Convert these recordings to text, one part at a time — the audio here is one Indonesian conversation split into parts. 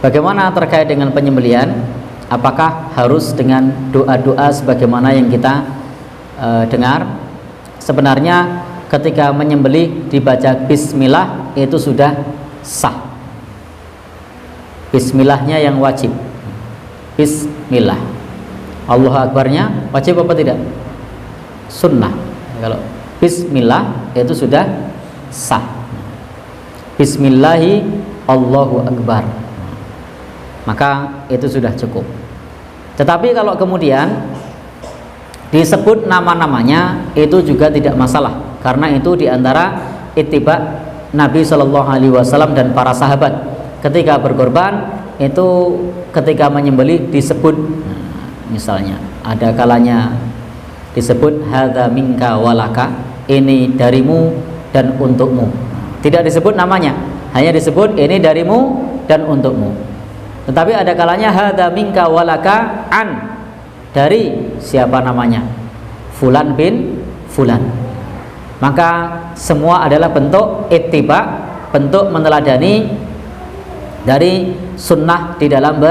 Bagaimana terkait dengan penyembelihan? Apakah harus dengan doa-doa sebagaimana yang kita dengar? Sebenarnya ketika menyembelih dibaca bismillah itu sudah sah. Bismillahnya yang wajib. Bismillah. Allahu Akbarnya wajib apa tidak? Sunnah. Kalau bismillah itu sudah sah. Bismillahi Allahu Akbar, maka itu sudah cukup. Tetapi kalau kemudian disebut nama-namanya itu juga tidak masalah, karena itu diantara ittiba Nabi Shallallahu Alaihi Wasallam dan para sahabat ketika berkorban itu ketika menyembelih disebut, misalnya ada kalanya disebut hadza minka walaka, ini darimu dan untukmu. Tidak disebut namanya, hanya disebut ini darimu dan untukmu. Tetapi ada kalanya hadza minka walaka an, dari siapa namanya? Fulan bin Fulan. Maka semua adalah bentuk ittiba, bentuk meneladani dari sunnah di dalam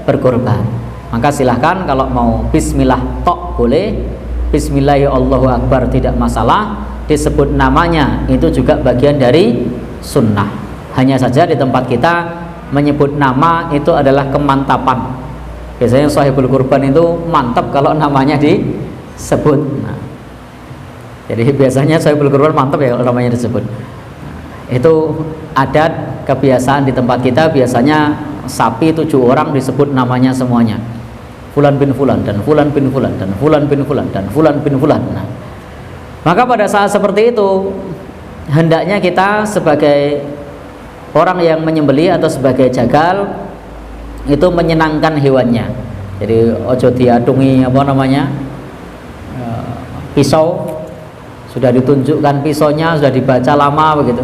berkorban. Maka silahkan kalau mau bismillah tok boleh, bismillahirrahmanirrahim Akbar tidak masalah, disebut namanya itu juga bagian dari sunnah. Hanya saja di tempat kita menyebut nama itu adalah kemantapan. Biasanya sahibul kurban itu mantap kalau namanya disebut. Nah, jadi biasanya sahibul kurban mantap ya kalau namanya disebut. Itu adat kebiasaan di tempat kita, biasanya sapi 7 orang disebut namanya semuanya. Fulan bin Fulan dan Fulan bin Fulan dan Fulan bin Fulan dan Fulan bin Fulan. Nah, maka pada saat seperti itu hendaknya kita sebagai orang yang menyembelih atau sebagai jagal itu menyenangkan hewannya. Jadi ojo diadungi apa namanya, pisau, sudah ditunjukkan pisaunya, sudah dibaca lama begitu,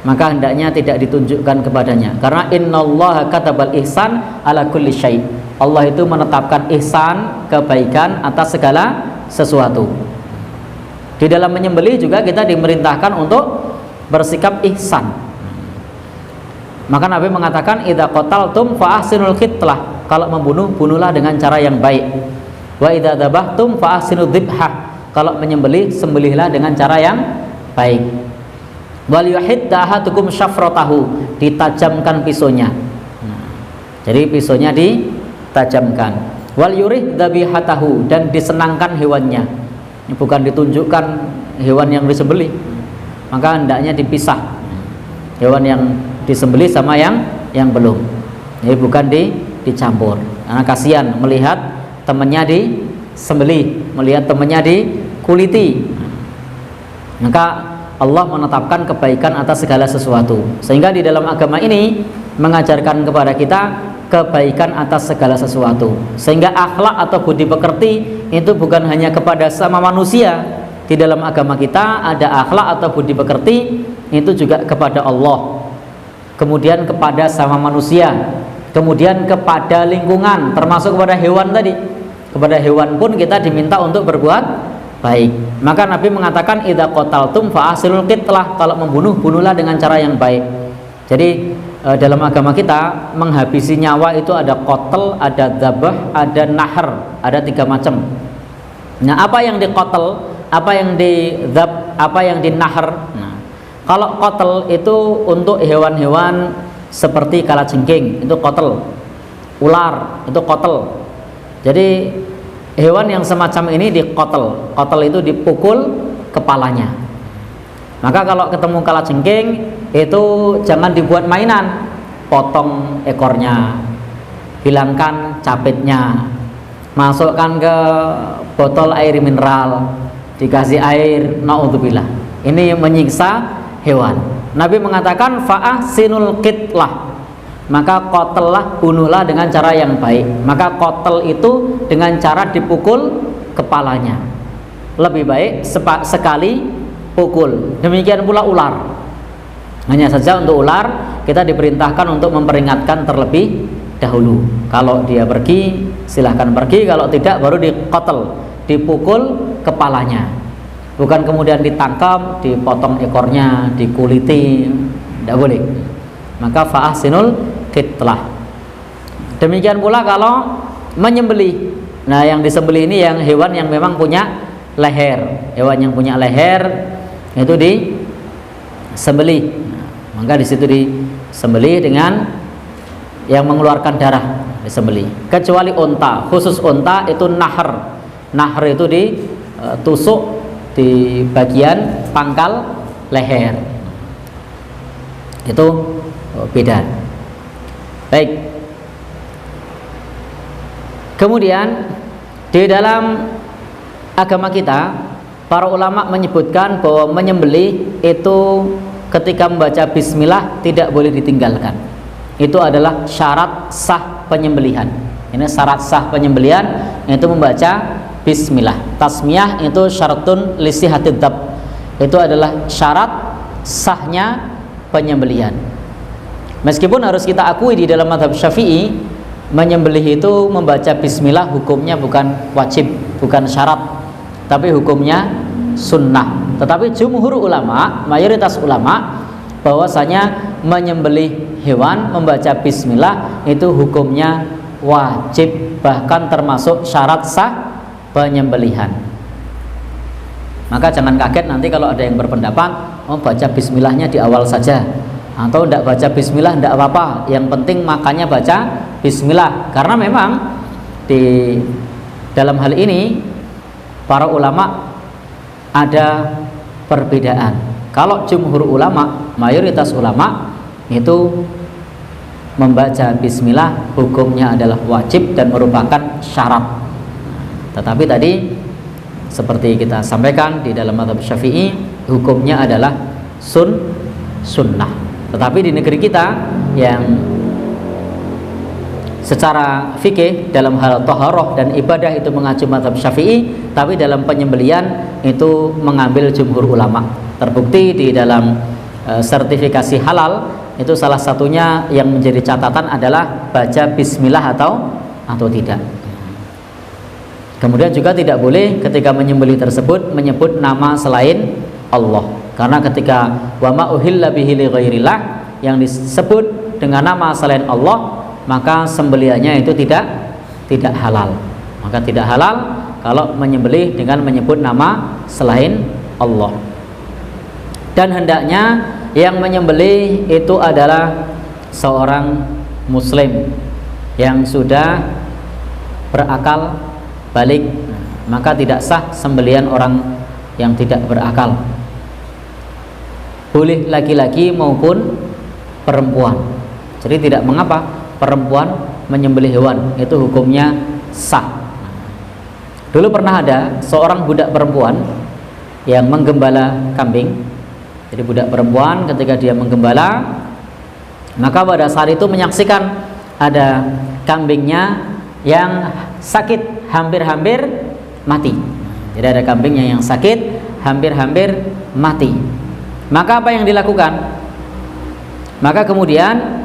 maka hendaknya tidak ditunjukkan kepadanya, karena innallaha katabal ihsan ala kulli syai'. Allah itu menetapkan ihsan, kebaikan atas segala sesuatu. Di dalam menyembelih juga kita dimerintahkan untuk bersikap ihsan. Maka Nabi mengatakan idza qataltum fa ahsinul khitlah, kalau membunuh bunuhlah dengan cara yang baik. Wa idza dzabhtum fa ahsinudz dzibhah, kalau menyembelih sembelihlah dengan cara yang baik. Wal yuhidda ahadukum syafratahu, ditajamkan pisaunya. Jadi pisaunya ditajamkan. Wal yurih dzabihatahu, dan disenangkan hewannya. Ini bukan ditunjukkan hewan yang disembelih, maka hendaknya dipisah hewan yang disembelih sama yang belum. Jadi bukan dicampur, karena kasihan melihat temannya disembelih, melihat temannya dikuliti. Maka Allah menetapkan kebaikan atas segala sesuatu, sehingga di dalam agama ini mengajarkan kepada kita kebaikan atas segala sesuatu, sehingga akhlak atau budi pekerti itu bukan hanya kepada sama manusia. Di dalam agama kita ada akhlak atau budi pekerti itu juga kepada Allah, kemudian kepada sama manusia, kemudian kepada lingkungan, termasuk kepada hewan tadi. Kepada hewan pun kita diminta untuk berbuat baik. Maka Nabi mengatakan idza qataltum fa ahsinul qitlah, kalau membunuh bunuhlah dengan cara yang baik. Jadi dalam agama kita menghabisi nyawa itu ada qatl, ada dzabh, ada nahr, ada 3 macam. Nah, apa yang diqatl, apa yang didzabh, apa yang dinahr. Nah, kalau qatl itu untuk hewan-hewan seperti kalajengking, itu qatl. Ular itu qatl. Jadi hewan yang semacam ini diqatl. Qatl itu dipukul kepalanya. Maka kalau ketemu kalajengking itu jangan dibuat mainan. Potong ekornya, hilangkan capitnya, masukkan ke botol air mineral, dikasih air, naudzubillah. Ini menyiksa hewan. Nabi mengatakan fa'ahsinul qitlah, maka qatellah, bunuhlah dengan cara yang baik. Maka qatel itu dengan cara dipukul kepalanya. Lebih baik sekali pukul. Demikian pula ular. Hanya saja untuk ular kita diperintahkan untuk memperingatkan terlebih dahulu. Kalau dia pergi silahkan pergi, kalau tidak baru diqatel, dipukul kepalanya. Bukan kemudian ditangkap, dipotong ekornya, dikuliti, tidak boleh. Maka fa'ahsinul qitlah. Demikian pula kalau menyembelih. Nah, yang disembelih ini yang hewan yang memang punya leher. Hewan yang punya leher itu disembelih. Nah, maka di situ disembelih dengan yang mengeluarkan darah, disembelih. Kecuali unta, khusus unta itu nahr. Nahr itu ditusuk di bagian pangkal leher. Itu beda. Baik. Kemudian di dalam agama kita, para ulama menyebutkan bahwa menyembelih itu ketika membaca bismillah tidak boleh ditinggalkan. Itu adalah syarat sah penyembelihan. Ini syarat sah penyembelihan itu membaca bismillah. Tasmiyah itu syaratun lisihatid dzab. Itu adalah syarat sahnya penyembelihan. Meskipun harus kita akui di dalam mazhab Syafi'i, menyembelih itu membaca bismillah hukumnya bukan wajib, bukan syarat, tapi hukumnya sunnah. Tetapi jumhur ulama, mayoritas ulama, bahwasanya menyembelih hewan membaca bismillah itu hukumnya wajib, bahkan termasuk syarat sah penyembelihan. Maka jangan kaget nanti kalau ada yang berpendapat, oh baca bismillahnya di awal saja, atau tidak baca bismillah tidak apa-apa, yang penting makannya baca bismillah. Karena memang di dalam hal ini para ulama ada perbedaan. Kalau jumhur ulama, mayoritas ulama itu membaca bismillah hukumnya adalah wajib dan merupakan syarat. Tetapi tadi seperti kita sampaikan di dalam mazhab Syafi'i hukumnya adalah sunnah. Tetapi di negeri kita yang secara fikih dalam hal taharah dan ibadah itu mengacu mazhab Syafi'i, tapi dalam penyembelian itu mengambil jumhur ulama. Terbukti di dalam sertifikasi halal itu salah satunya yang menjadi catatan adalah baca bismillah atau tidak. Kemudian juga tidak boleh ketika menyembelih tersebut menyebut nama selain Allah. Karena ketika wa ma uhilla bihi li ghairillah, yang disebut dengan nama selain Allah, maka sembelihannya itu tidak halal. Maka tidak halal kalau menyembelih dengan menyebut nama selain Allah. Dan hendaknya yang menyembelih itu adalah seorang muslim yang sudah berakal balik, maka tidak sah sembelihan orang yang tidak berakal. Boleh laki-laki maupun perempuan. Jadi tidak mengapa perempuan menyembelih hewan, itu hukumnya sah. Dulu pernah ada seorang budak perempuan yang menggembala kambing. Jadi budak perempuan ketika dia menggembala, maka pada saat itu menyaksikan ada kambingnya yang sakit, hampir-hampir mati. Jadi ada kambingnya yang sakit, hampir-hampir mati. Maka apa yang dilakukan? Maka kemudian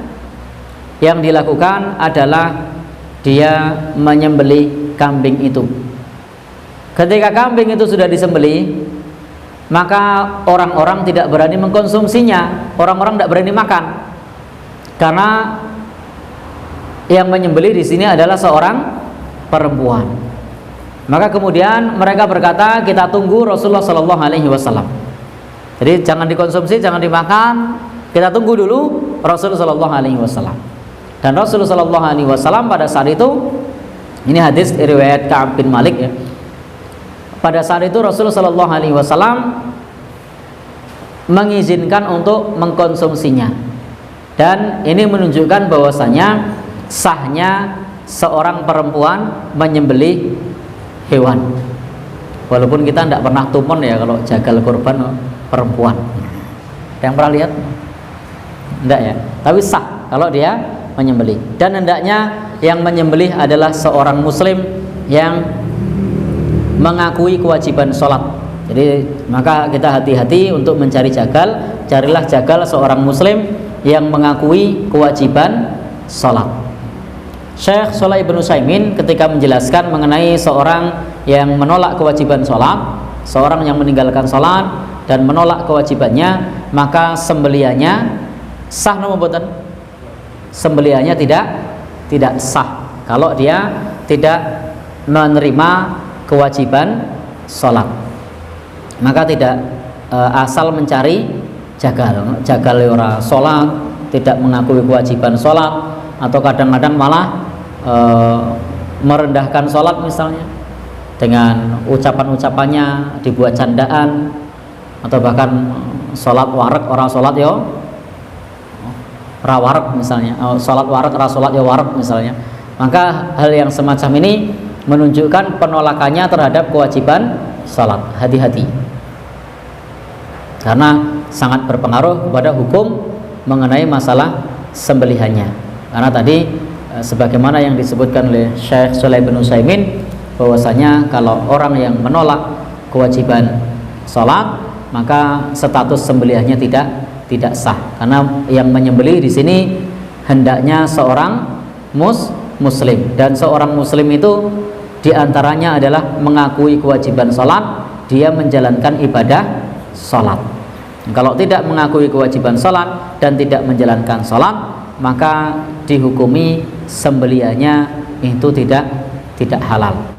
yang dilakukan adalah dia menyembelih kambing itu. Ketika kambing itu sudah disembelih, maka orang-orang tidak berani mengkonsumsinya, orang-orang tidak berani makan, karena yang menyembelih di sini adalah seorang perempuan. Maka kemudian mereka berkata, kita tunggu Rasulullah Shallallahu Alaihi Wasallam. Jadi jangan dikonsumsi, jangan dimakan, kita tunggu dulu Rasulullah Shallallahu Alaihi Wasallam. Dan Rasulullah Shallallahu Alaihi Wasallam pada saat itu, ini hadis riwayat Ka'ab bin Malik ya. Pada saat itu Rasulullah Shallallahu Alaihi Wasallam mengizinkan untuk mengkonsumsinya. Dan ini menunjukkan bahwasanya sahnya seorang perempuan menyembelih hewan. Walaupun kita tidak pernah tumon ya kalau jagal kurban perempuan. Yang pernah lihat? Tidak ya. Tapi sah kalau dia menyembelih. Dan hendaknya yang menyembelih adalah seorang muslim yang mengakui kewajiban sholat. Jadi maka kita hati-hati untuk mencari jagal. Carilah jagal seorang muslim yang mengakui kewajiban sholat. Syekh Shalih bin Utsaimin ketika menjelaskan mengenai seorang yang menolak kewajiban sholat, seorang yang meninggalkan sholat dan menolak kewajibannya, maka sembelihannya sah nopo mboten? Sembelihannya tidak sah kalau dia tidak menerima kewajiban sholat. Maka tidak asal mencari jagal ora sholat, tidak mengakui kewajiban sholat, atau kadang-kadang malah merendahkan sholat misalnya dengan ucapan-ucapannya dibuat candaan, atau bahkan sholat warek orang sholat yo rawarek misalnya, sholat warek ora sholat yo warek misalnya. Maka hal yang semacam ini menunjukkan penolakannya terhadap kewajiban sholat. Hati-hati, karena sangat berpengaruh kepada hukum mengenai masalah sembelihannya. Karena tadi sebagaimana yang disebutkan oleh Syekh Shalih bin Utsaimin, bahwasanya kalau orang yang menolak kewajiban sholat, maka status sembelihannya tidak sah. Karena yang menyembelih di sini hendaknya seorang muslim, dan seorang muslim itu diantaranya adalah mengakui kewajiban sholat, dia menjalankan ibadah sholat. Kalau tidak mengakui kewajiban sholat dan tidak menjalankan sholat, maka dihukumi sembelihannya itu tidak halal.